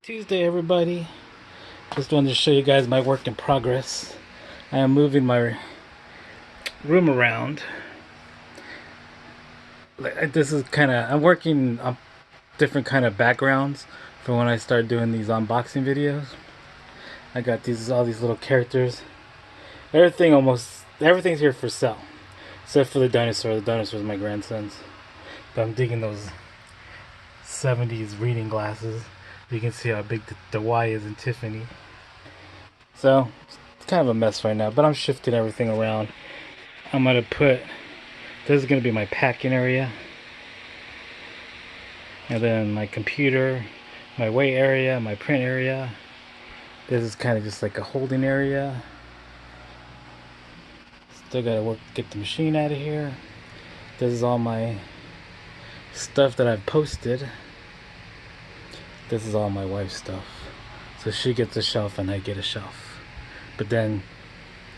Tuesday, everybody. Just wanted to show you guys my work in progress. I am moving my room around. This is I'm working on different kind of backgrounds for when I start doing these unboxing videos. I got all these little characters. Everything's here for sale, except for the dinosaur. The dinosaur is my grandson's. But I'm digging those 70s reading glasses. You can see how big the Y is in Tiffany. So it's kind of a mess right now, but I'm shifting everything around. I'm gonna put, this is gonna be my packing area, and then my computer, my weigh area, my print area. This is kind of just like a holding area. Still gotta get the machine out of here. This is all my stuff that I've posted. This is all my wife's stuff. So she gets a shelf and I get a shelf. But then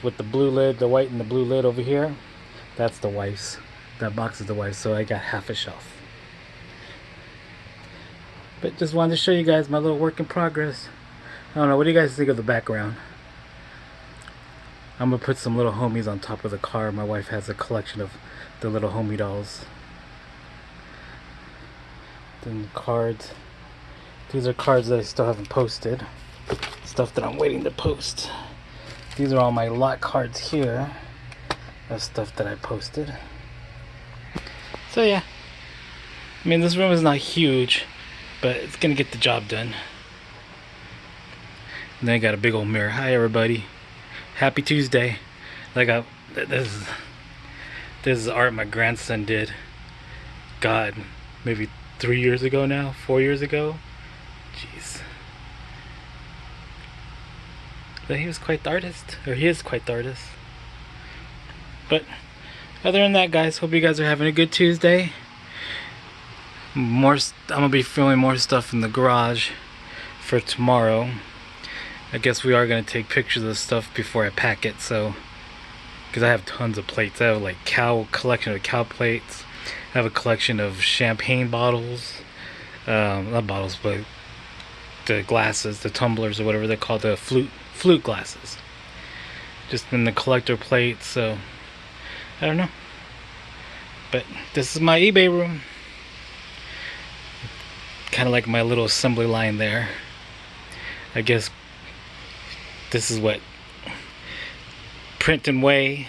with the blue lid, the white and the blue lid over here, that's the wife's. That box is the wife's, so I got half a shelf. But just wanted to show you guys my little work in progress. I don't know, what do you guys think of the background? I'm gonna put some little homies on top of the car. My wife has a collection of the little homie dolls. Then the cards. These are cards that I still haven't posted. Stuff that I'm waiting to post. These are all my lot cards here. That's stuff that I posted. So yeah. I mean, this room is not huge, but it's gonna get the job done. And then I got a big old mirror. Hi everybody. Happy Tuesday. This is art my grandson did. God, maybe 3 years ago now, 4 years ago. Jeez. But he was quite the artist, or he is quite the artist. But other than that, guys, hope you guys are having a good Tuesday. I'm gonna be filming more stuff in the garage for tomorrow. I guess we are gonna take pictures of the stuff before I pack it, so because I have tons of plates. I have like collection of cow plates. I have a collection of champagne bottles, not bottles, but the glasses, the tumblers or whatever they're called, the flute glasses. Just in the collector plate, so I don't know. But this is my eBay room. Kind of like my little assembly line there. I guess this is what print and weigh.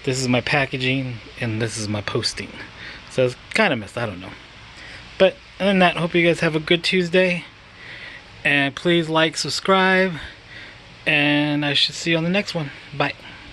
This is my packaging, and this is my posting. So it's kind of messed. I don't know. But other than that, hope you guys have a good Tuesday. And please like, subscribe, and I should see you on the next one. Bye.